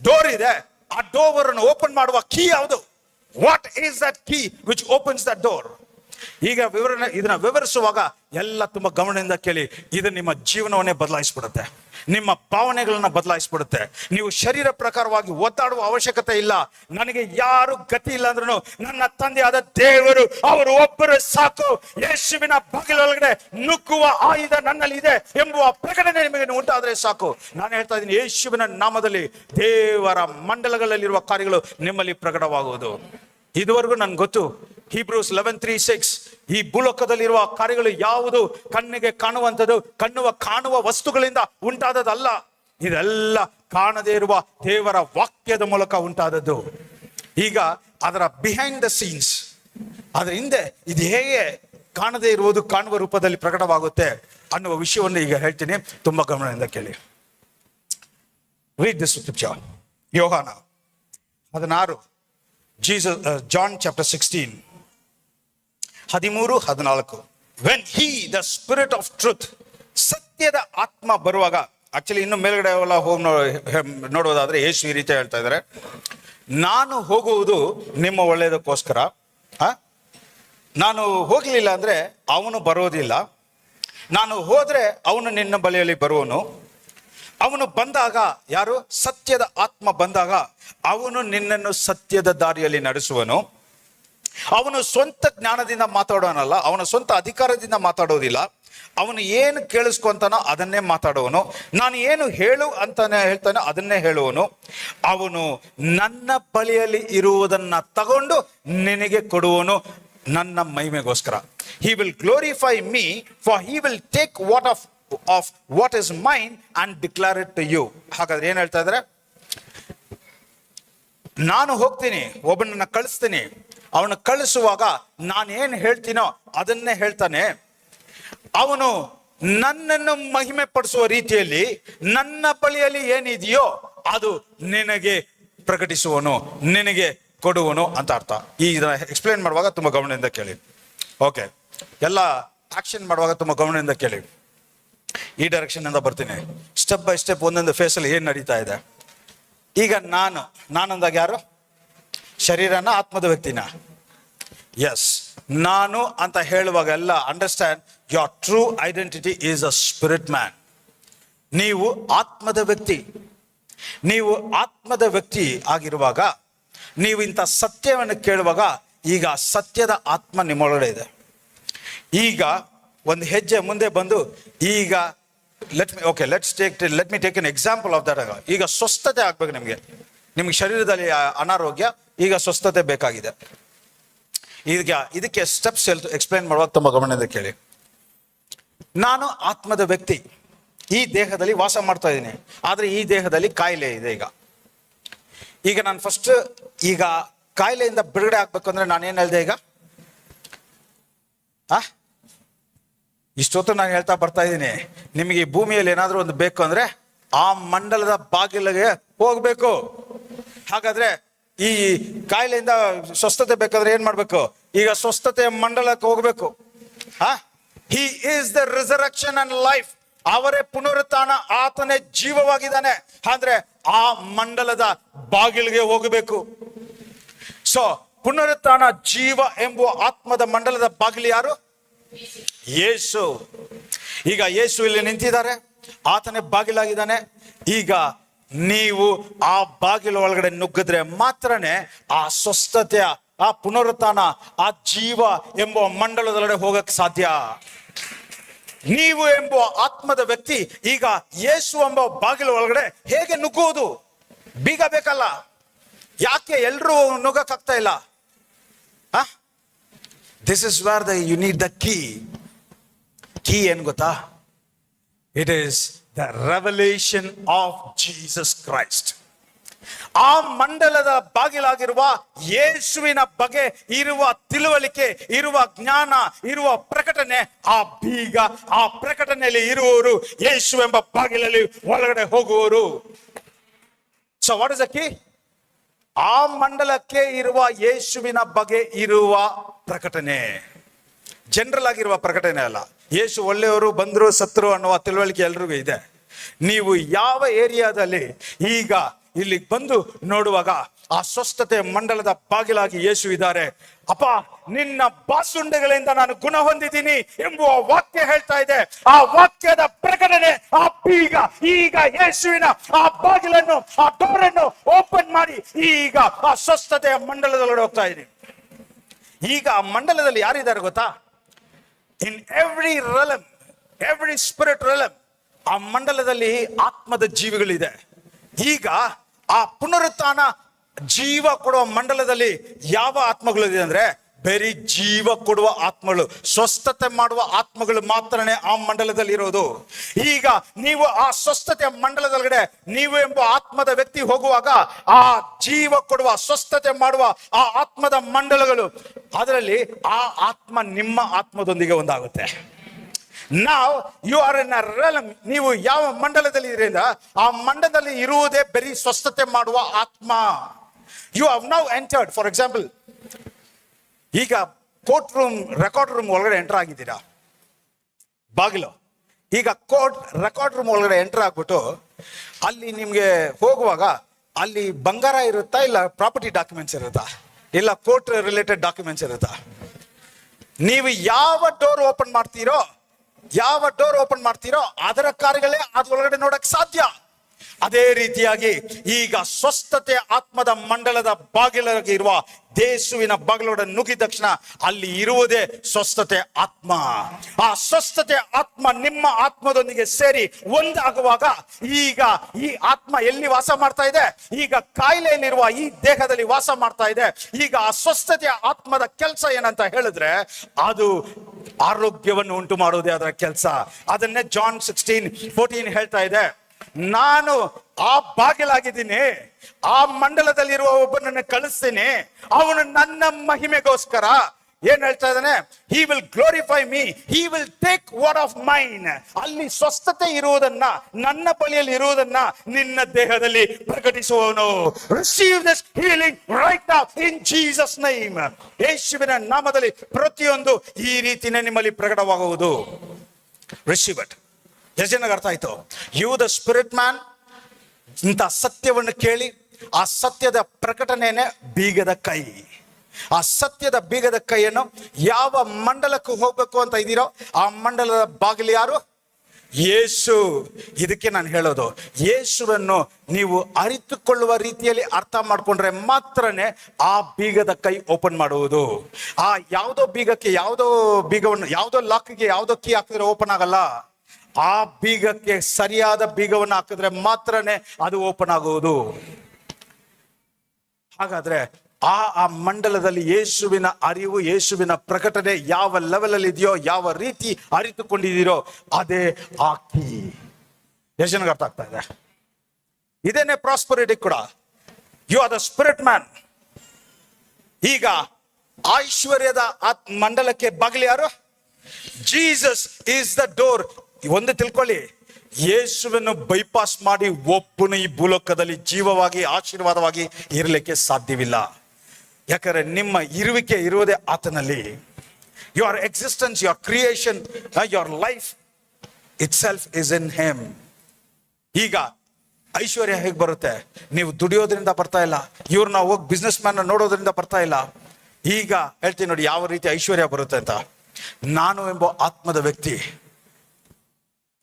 ಡೋರ್ ಇದೆ, ಆ ಡೋರ್ ಅನ್ನು ಓಪನ್ ಮಾಡುವ ಕೀ ಯಾವುದು? What is that key which opens that door? ಈಗ ಇದನ್ನ ವಿವರಿಸುವಾಗ ಎಲ್ಲ ತುಂಬಾ ಗಮನದಿಂದ ಕೇಳಿ. ಇದು ನಿಮ್ಮ ಜೀವನವನ್ನೇ ಬದಲಾಯಿಸ್ಬಿಡುತ್ತೆ, ನಿಮ್ಮ ಭಾವನೆಗಳನ್ನ ಬದಲಾಯಿಸ್ಬಿಡುತ್ತೆ. ನೀವು ಶರೀರ ಪ್ರಕಾರವಾಗಿ ಒದ್ದಾಡುವ ಅವಶ್ಯಕತೆ ಇಲ್ಲ. ನನಗೆ ಯಾರು ಗತಿ ಇಲ್ಲ ಅಂದ್ರೂ ನನ್ನ ತಂದೆಯಾದ ದೇವರು, ಅವರು ಒಬ್ಬರು ಸಾಕು. ಯೇಸುವಿನ ಬಾಗಿಲೊಳಗಡೆ ನುಗ್ಗುವ ಆಯುಧ ನನ್ನಲ್ಲಿ ಇದೆ ಎಂಬುವ ಪ್ರಕಟಣೆ ನಿಮಗೆ ಉಂಟಾದ್ರೆ ಸಾಕು. ನಾನು ಹೇಳ್ತಾ ಇದ್ದೀನಿ, ಯೇಸುವಿನ ನಾಮದಲ್ಲಿ ದೇವರ ಮಂಡಲಗಳಲ್ಲಿರುವ ಕಾರ್ಯಗಳು ನಿಮ್ಮಲ್ಲಿ ಪ್ರಕಟವಾಗುವುದು. ಇದುವರೆಗೂ ನನ್ಗೆ ಗೊತ್ತು, Hebrews 11:3-6, ಈ ಭೂಲೋಕದಲ್ಲಿರುವ ಕಾರ್ಯಗಳು ಯಾವುದು ಕಣ್ಣಿಗೆ ಕಾಣುವಂಥದ್ದು, ಕಾಣುವ ವಸ್ತುಗಳಿಂದ ಉಂಟಾದದಲ್ಲ. ಇದೆಲ್ಲ ಕಾಣದೇ ಇರುವ ದೇವರ ವಾಕ್ಯದ ಮೂಲಕ ಉಂಟಾದದ್ದು. ಈಗ ಅದರ ಬಿಹೈಂಡ್ ದ ಸೀನ್ಸ್, ಅದರ ಹಿಂದೆ ಇದು ಹೇಗೆ ಕಾಣದೇ ಇರುವುದು ಕಾಣುವ ರೂಪದಲ್ಲಿ ಪ್ರಕಟವಾಗುತ್ತೆ ಅನ್ನುವ ವಿಷಯವನ್ನು ಈಗ ಹೇಳ್ತೀನಿ. ತುಂಬಾ ಗಮನದಿಂದ ಕೇಳಿ. Read this scripture. ಯೋಹಾನ 16, John chapter 16, 13-14. When he, the spirit of truth, ಸತ್ಯದ ಆತ್ಮ ಬರುವಾಗ, ಆಕ್ಚುಲಿ ಇನ್ನು ಮೇಲ್ಗಡೆ ಎಲ್ಲ ಹೋಗಿ ನೋಡೋದಾದ್ರೆ ಯೇಸು ಈ ರೀತಿ ಹೇಳ್ತಾ ಇದ್ದಾರೆ, ನಾನು ಹೋಗುವುದು ನಿಮ್ಮ ಒಳ್ಳೆಯದಕ್ಕೋಸ್ಕರ. ನಾನು ಹೋಗ್ಲಿಲ್ಲ ಅಂದ್ರೆ ಅವನು ಬರೋದಿಲ್ಲ, ನಾನು ಹೋದ್ರೆ ಅವನು ನಿನ್ನ ಬಳಿಯಲ್ಲಿ ಬರುವನು. ಅವನು ಬಂದಾಗ, ಯಾರು? ಸತ್ಯದ ಆತ್ಮ ಬಂದಾಗ ಅವನು ನಿನ್ನನ್ನು ಸತ್ಯದ ದಾರಿಯಲ್ಲಿ ನಡೆಸುವನು. ಅವನು ಸ್ವಂತ ಜ್ಞಾನದಿಂದ ಮಾತಾಡೋನಲ್ಲ, ಅವನ ಸ್ವಂತ ಅಧಿಕಾರದಿಂದ ಮಾತಾಡೋದಿಲ್ಲ. ಅವನು ಏನು ಕೇಳಿಸ್ಕೊಂತಾನೋ ಅದನ್ನೇ ಮಾತಾಡುವನು. ನಾನು ಏನು ಹೇಳು ಅಂತಾನೆ ಹೇಳ್ತಾನೆ ಅದನ್ನೇ ಹೇಳುವನು. ಅವನು ನನ್ನ ಬಳಿಯಲ್ಲಿ ಇರುವುದನ್ನ ತಗೊಂಡು ನಿನಗೆ ಕೊಡುವನು ನನ್ನ ಮಹಿಮೆಗೋಸ್ಕರ. He will glorify me, for he will take of what is mine and declare it to you. ಹಾಗಾದ್ರೆ ಏನ್ ಹೇಳ್ತಾ ಇದ್ದಾರೆ? ನಾನು ಹೋಗ್ತೀನಿ, ಒಬ್ಬನನ್ನ ಕಳಿಸ್ತೀನಿ. ಅವನು ಕಳಿಸುವಾಗ ನಾನೇನ್ ಹೇಳ್ತೀನೋ ಅದನ್ನೇ ಹೇಳ್ತಾನೆ. ಅವನು ನನ್ನನ್ನು ಮಹಿಮೆ ಪಡಿಸುವ ರೀತಿಯಲ್ಲಿ ನನ್ನ ಬಳಿಯಲ್ಲಿ ಏನಿದೆಯೋ ಅದು ನಿನಗೆ ಪ್ರಕಟಿಸುವನು, ನಿನಗೆ ಕೊಡುವನು ಅಂತ ಅರ್ಥ. ಇದನ್ನ ಎಕ್ಸ್ಪ್ಲೇನ್ ಮಾಡುವಾಗ ತುಂಬಾ ಗಮನದಿಂದ ಕೇಳಿ. ಓಕೆ, ಎಲ್ಲ ಆಕ್ಷನ್ ಮಾಡುವಾಗ ತುಂಬಾ ಗಮನದಿಂದ ಕೇಳಿ. ಈ ಡೈರೆಕ್ಷನ್ ಇಂದ ಬರ್ತೀನಿ, ಸ್ಟೆಪ್ ಬೈ ಸ್ಟೆಪ್ ಒಂದೊಂದು ಫೇಸ್ ಅಲ್ಲಿ ಏನ್ ನಡೀತಾ ಇದೆ. ಈಗ ನಾನಂದಾಗ ಯಾರು? ಶರೀರನ, ಆತ್ಮದ ವ್ಯಕ್ತಿನ? ಎಸ್, ನಾನು ಅಂತ ಹೇಳುವಾಗ ಎಲ್ಲ understand, your true identity is a spirit man. ನೀವು ಆತ್ಮದ ವ್ಯಕ್ತಿ. ನೀವು ಆತ್ಮದ ವ್ಯಕ್ತಿ ಆಗಿರುವಾಗ ನೀವು ಇಂಥ ಸತ್ಯವನ್ನು ಕೇಳುವಾಗ ಈಗ ಸತ್ಯದ ಆತ್ಮ ನಿಮ್ಮೊಳಗಡೆ ಇದೆ. ಈಗ ಒಂದು ಹೆಜ್ಜೆ ಮುಂದೆ ಬಂದು, ಈಗ let me take an example of that. ಈಗ ಸ್ವಸ್ಥತೆ ಆಗ್ಬೇಕು ನಿಮ್ಗೆ ಶರೀರದಲ್ಲಿ ಅನಾರೋಗ್ಯ, ಈಗ ಸ್ವಸ್ಥತೆ ಬೇಕಾಗಿದೆ. ಈಗ ಇದಕ್ಕೆ ಸ್ಟೆಪ್ಸ್ ಎಕ್ಸ್ಪ್ಲೈನ್ ಮಾಡುವಾಗ ತುಂಬ ಗಮನದಿಂದ ಕೇಳಿ. ನಾನು ಆತ್ಮದ ವ್ಯಕ್ತಿ, ಈ ದೇಹದಲ್ಲಿ ವಾಸ ಮಾಡ್ತಾ ಇದ್ದೀನಿ, ಆದ್ರೆ ಈ ದೇಹದಲ್ಲಿ ಕಾಯಿಲೆ ಇದೆ. ಈಗ ನಾನು ಫಸ್ಟ್ ಈಗ ಕಾಯಿಲೆಯಿಂದ ಬಿಡುಗಡೆ ಆಗ್ಬೇಕು ಅಂದ್ರೆ ನಾನೇನ್ ಹೇಳ್ದೆ? ಈಗ ಇಷ್ಟೊತ್ತು ನಾನು ಹೇಳ್ತಾ ಬರ್ತಾ ಇದ್ದೀನಿ, ನಿಮಗೆ ಈ ಭೂಮಿಯಲ್ಲಿ ಏನಾದ್ರೂ ಒಂದು ಬೇಕು ಅಂದ್ರೆ ಆ ಮಂಡಲದ ಬಾಗಿಲಿಗೆ ಹೋಗ್ಬೇಕು. ಹಾಗಾದ್ರೆ ಈ ಕಾಯಿಲೆಯಿಂದ ಸ್ವಸ್ಥತೆ ಬೇಕಾದ್ರೆ ಏನ್ ಮಾಡ್ಬೇಕು? ಈಗ ಸ್ವಸ್ಥತೆಯ ಮಂಡಲಕ್ಕೆ ಹೋಗ್ಬೇಕು. He is the resurrection and life. ಅವರೇ ಪುನರುತ್ಥಾನ, ಆತನೇ ಜೀವವಾಗಿದ್ದಾನೆ. ಅಂದ್ರೆ ಆ ಮಂಡಲದ ಬಾಗಿಲಿಗೆ ಹೋಗಬೇಕು. ಸೊ ಪುನರುತ್ಥಾನ, ಜೀವ ಎಂಬುವ ಆತ್ಮದ ಮಂಡಲದ ಬಾಗಿಲು ಯಾರು? ಯೇಸು. ಈಗ ಯೇಸು ಇಲ್ಲಿ ನಿಂತಿದ್ದಾರೆ, ಆತನೇ ಬಾಗಿಲಾಗಿದ್ದಾನೆ. ಈಗ ನೀವು ಆ ಬಾಗಿಲು ಒಳಗಡೆ ನುಗ್ಗಿದ್ರೆ ಮಾತ್ರನೇ ಆ ಸ್ವಸ್ಥತೆಯ, ಆ ಪುನರುತ್ಥಾನ, ಆ ಜೀವ ಎಂಬುವ ಮಂಡಲದೊಳಗಡೆ ಹೋಗಕ್ಕೆ ಸಾಧ್ಯ. ನೀವು ಎಂಬುವ ಆತ್ಮದ ವ್ಯಕ್ತಿ ಈಗ ಯೇಸು ಎಂಬ ಬಾಗಿಲು ಒಳಗಡೆ ಹೇಗೆ ನುಗ್ಗುವುದು? ಬೀಗ ಬೇಕಲ್ಲ. ಯಾಕೆ ಎಲ್ರೂ ನುಗ್ಗಕ್ಕಾಗ್ತಾ ಇಲ್ಲ? This is where you need the key. Key ಏನ್ ಗೊತ್ತಾ? It is the revelation of Jesus Christ. ಆ ಮಂಡಲದ ಬಾಗಿಲಾಗಿರುವ ಯೇಸುವಿನ ಬಗ್ಗೆ ಇರುವ ತಿಳುವಳಿಕೆ, ಇರುವ ಜ್ಞಾನ, ಇರುವ ಪ್ರಕಟಣೆ, ಆ ಬೀಗ, ಆ ಪ್ರಕಟಣೆಯಲ್ಲಿ ಇರುವವರು ಯೇಸು ಎಂಬ ಬಾಗಿಲಲ್ಲಿ ಒಳಗಡೆ ಹೋಗುವವರು. So what is the key? ಆ ಮಂಡಲಕ್ಕೆ ಇರುವ ಯೇಸುವಿನ ಬಗ್ಗೆ ಇರುವ ಪ್ರಕಟಣೆ, ಜನರಲ್ ಆಗಿರುವ ಪ್ರಕಟಣೆ ಅಲ್ಲ. ಯೇಸು ಒಳ್ಳೆಯವರು, ಬಂದ್ರು ಸತ್ರು ಅನ್ನುವ ತಿಳುವಳಿಕೆ ಎಲ್ರಿಗೂ ಇದೆ. ನೀವು ಯಾವ ಏರಿಯಾದಲ್ಲಿ ಈಗ ಇಲ್ಲಿ ಬಂದು ನೋಡುವಾಗ ಆ ಸ್ವಸ್ಥತೆ ಮಂಡಲದ ಬಾಗಿಲಾಗಿ ಯೇಸು ಇದ್ದಾರೆ. ಅಪ್ಪ, ನಿನ್ನ ಬಾಸುಂಡೆಗಳಿಂದ ನಾನು ಗುಣ ಹೊಂದಿದ್ದೀನಿ ಎಂಬುವ ವಾಕ್ಯ ಹೇಳ್ತಾ ಇದೆ. ಆ ವಾಕ್ಯದ ಪ್ರಕಟಣೆ, ಆ ಬೀಗ ಈಗ ಯೇಸುವಿನ ಆ ಬಾಗಿಲನ್ನು, ಆ ಡೋರನ್ನು ಓಪನ್ ಮಾಡಿ ಈಗ ಆ ಸ್ವಸ್ಥತೆಯ ಮಂಡಲದೊಳಗಡೆ ಹೋಗ್ತಾ ಇದೆ. ಈಗ ಆ ಮಂಡಲದಲ್ಲಿ ಯಾರಿದ್ದಾರೆ ಗೊತ್ತಾ? ಇನ್ ಎವ್ರಿ ರೆಲಮ್, ಎವ್ರಿ ಸ್ಪಿರಿಟ್ ರೆಲಮ್, ಆ ಮಂಡಲದಲ್ಲಿ ಆತ್ಮದ ಜೀವಿಗಳಿದೆ. ಈಗ ಆ ಪುನರುತ್ಥಾನ ಜೀವ ಕೊಡುವ ಮಂಡಲದಲ್ಲಿ ಯಾವ ಆತ್ಮಗಳಿದೆ ಅಂದ್ರೆ ಬರೀ ಜೀವ ಕೊಡುವ ಆತ್ಮಗಳು, ಸ್ವಸ್ಥತೆ ಮಾಡುವ ಆತ್ಮಗಳು ಮಾತ್ರನೇ ಆ ಮಂಡಲದಲ್ಲಿ ಇರೋದು. ಈಗ ನೀವು ಆ ಸ್ವಸ್ಥತೆಯ ಮಂಡಲದೊಳಗಡೆ ನೀವು ಎಂಬ ಆತ್ಮದ ವ್ಯಕ್ತಿ ಹೋಗುವಾಗ ಆ ಜೀವ ಕೊಡುವ, ಸ್ವಸ್ಥತೆ ಮಾಡುವ ಆ ಆತ್ಮದ ಮಂಡಲಗಳು, ಅದರಲ್ಲಿ ಆ ಆತ್ಮ ನಿಮ್ಮ ಆತ್ಮದೊಂದಿಗೆ ಒಂದಾಗುತ್ತೆ. ನಾವ್ ಯು ಆರ್ ಇನ್ ಅ ರೆಲಮ್. ನೀವು ಯಾವ ಮಂಡಲದಲ್ಲಿ ಇದ್ರಿಂದ ಆ ಮಂಡಲದಲ್ಲಿ ಇರುವುದೇ ಬರೀ ಸ್ವಸ್ಥತೆ ಮಾಡುವ ಆತ್ಮ. You have now entered. For example, ಈಗ ಕೋರ್ಟ್ ರೂಮ್, ರೆಕಾರ್ಡ್ ರೂಮ್ ಒಳಗಡೆ ಎಂಟರ್ ಆಗಿದ್ದೀರಾ, ಬಾಗಿಲು. ಈಗ ರೆಕಾರ್ಡ್ ರೂಮ್ ಒಳಗಡೆ ಎಂಟರ್ ಆಗ್ಬಿಟ್ಟು ಅಲ್ಲಿ ನಿಮ್ಗೆ ಹೋಗುವಾಗ ಅಲ್ಲಿ ಬಂಗಾರ ಇರುತ್ತಾ, ಇಲ್ಲ ಪ್ರಾಪರ್ಟಿ ಡಾಕ್ಯುಮೆಂಟ್ಸ್ ಇರುತ್ತಾ, ಇಲ್ಲ ಕೋರ್ಟ್ ರಿಲೇಟೆಡ್ ಡಾಕ್ಯುಮೆಂಟ್ಸ್ ಇರುತ್ತಾ? ನೀವು ಯಾವ ಡೋರ್ ಓಪನ್ ಮಾಡ್ತೀರೋ ಅದರ ಕಾರ್ಯಗಳೇ ಅದ್ರೊಳಗಡೆ ನೋಡಕ್ ಸಾಧ್ಯ. ಅದೇ ರೀತಿಯಾಗಿ ಈಗ ಸ್ವಸ್ಥತೆ ಆತ್ಮದ ಮಂಡಲದ ಬಾಗಿಲಾಗಿ ಇರುವ ಯೇಸುವಿನ ಬಾಗಿಲೊಳಗೆ ನುಗ್ಗಿದ ತಕ್ಷಣ ಅಲ್ಲಿ ಇರುವುದೇ ಸ್ವಸ್ಥತೆ ಆತ್ಮ. ಆ ಸ್ವಸ್ಥತೆ ಆತ್ಮ ನಿಮ್ಮ ಆತ್ಮದೊಂದಿಗೆ ಸೇರಿ ಒಂದಾಗುವಾಗ ಈಗ ಈ ಆತ್ಮ ಎಲ್ಲಿ ವಾಸ ಮಾಡ್ತಾ ಇದೆ? ಈಗ ಕಾಯಿಲೆಯಲ್ಲಿರುವ ಈ ದೇಹದಲ್ಲಿ ವಾಸ ಮಾಡ್ತಾ ಇದೆ. ಈಗ ಆ ಸ್ವಸ್ಥತೆಯ ಆತ್ಮದ ಕೆಲಸ ಏನಂತ ಹೇಳಿದ್ರೆ ಅದು ಆರೋಗ್ಯವನ್ನು ಉಂಟು ಮಾಡುವುದೇ ಅದರ ಕೆಲಸ. ಅದನ್ನೇ ಜಾನ್ 16:14 ಹೇಳ್ತಾ ಇದೆ. ನಾನು ಆ ಬಾಗಿಲಾಗಿದ್ದೀನಿ, ಆ ಮಂಡಲದಲ್ಲಿರುವ ಒಬ್ಬನನ್ನು ಕಳಿಸ್ತೀನಿ, ಅವನು ನನ್ನ ಮಹಿಮೆಗೋಸ್ಕರ ಏನ್ ಹೇಳ್ತಾ ಇದ್ದಾನೆ? He will glorify me, he will take what of mine. ಅಲ್ಲಿ ಸ್ವಸ್ಥತೆ ಇರುವುದನ್ನ, ನನ್ನ ಬಳಿಯಲ್ಲಿ ಇರುವುದನ್ನ ನಿನ್ನ ದೇಹದಲ್ಲಿ ಪ್ರಕಟಿಸುವವನು. Receive this healing right now in Jesus name. ಯೇಸುವಿನ ನಾಮದಲ್ಲಿ ಪ್ರತಿಯೊಂದು ಈ ರೀತಿನೇ ನಿಮ್ಮಲ್ಲಿ ಪ್ರಕಟವಾಗುವುದು. Receive it. ಎಷ್ಟು ಜನಕ್ಕೆ ಅರ್ಥ ಆಯ್ತು? ಯು ದ ಸ್ಪಿರಿಟ್ ಮ್ಯಾನ್, ಇಂಥ ಸತ್ಯವನ್ನು ಕೇಳಿ ಆ ಸತ್ಯದ ಪ್ರಕಟಣೆನೇ ಬೀಗದ ಕೈ. ಆ ಸತ್ಯದ ಬೀಗದ ಕೈಯನ್ನು ಯಾವ ಮಂಡಲಕ್ಕೆ ಹೋಗ್ಬೇಕು ಅಂತ ಇದ್ದೀರೋ ಆ ಮಂಡಲದ ಬಾಗಿಲು ಯಾರು? ಯೇಸು. ಇದಕ್ಕೆ ನಾನು ಹೇಳೋದು, ಯೇಸುವನ್ನು ನೀವು ಅರಿತುಕೊಳ್ಳುವ ರೀತಿಯಲ್ಲಿ ಅರ್ಥ ಮಾಡ್ಕೊಂಡ್ರೆ ಮಾತ್ರನೇ ಆ ಬೀಗದ ಕೈ ಓಪನ್ ಮಾಡುವುದು. ಆ ಯಾವುದೋ ಬೀಗಕ್ಕೆ ಯಾವುದೋ ಬೀಗವನ್ನು, ಯಾವುದೋ ಲಾಕ್ಗೆ ಯಾವುದೋ ಕೀ ಹಾಕಿದ್ರೆ ಓಪನ್ ಆಗಲ್ಲ. ಆ ಬೀಗಕ್ಕೆ ಸರಿಯಾದ ಬೀಗವನ್ನು ಹಾಕಿದ್ರೆ ಮಾತ್ರನೇ ಅದು ಓಪನ್ ಆಗುವುದು. ಹಾಗಾದ್ರೆ ಆ ಮಂಡಲದಲ್ಲಿ ಯೇಸುವಿನ ಅರಿವು, ಯೇಸುವಿನ ಪ್ರಕಟಣೆ ಯಾವ ಲೆವೆಲ್ ಅಲ್ಲಿ ಇದೆಯೋ, ಯಾವ ರೀತಿ ಅರಿತುಕೊಂಡಿದ್ದೀರೋ ಅದೇ ಆ ಕೀ. ಎಷ್ಟು ಜನಕ್ಕೆ ಅರ್ಥ ಆಗ್ತಾ ಇದೆ? ಇದೇನೆ ಪ್ರಾಸ್ಪರಿಟಿ ಕೂಡ. You are the spirit man. ಈಗ ಐಶ್ವರ್ಯದ ಮಂಡಲಕ್ಕೆ ಬಾಗಿಲು ಯಾರು? Jesus is the door. ಒಂದು ತಿಳ್ಕೊಳ್ಳಿ, ಯೇಸುವನ್ನು ಬೈಪಾಸ್ ಮಾಡಿ ಒಬ್ಬನು ಈ ಭೂಲೋಕದಲ್ಲಿ ಜೀವವಾಗಿ ಆಶೀರ್ವಾದವಾಗಿ ಇರಲಿಕ್ಕೆ ಸಾಧ್ಯವಿಲ್ಲ. ಯಾಕಂದ್ರೆ ನಿಮ್ಮ ಇರುವಿಕೆ ಇರುವುದೇ ಆತನಲ್ಲಿ. Your existence, your creation, your life it self is in him. ಈಗ ಐಶ್ವರ್ಯ ಹೇಗೆ ಬರುತ್ತೆ? ನೀವು ದುಡಿಯೋದ್ರಿಂದ ಬರ್ತಾ ಇಲ್ಲ, ಇವ್ರನ್ನ ಹೋಗಿ ಬಿಸ್ನೆಸ್ ಮ್ಯಾನ್ ನೋಡೋದ್ರಿಂದ ಬರ್ತಾ ಇಲ್ಲ. ಈಗ ಹೇಳ್ತೀನಿ ನೋಡಿ ಯಾವ ರೀತಿ ಐಶ್ವರ್ಯ ಬರುತ್ತೆ ಅಂತ. ನಾನು ಎಂಬ ಆತ್ಮದ ವ್ಯಕ್ತಿ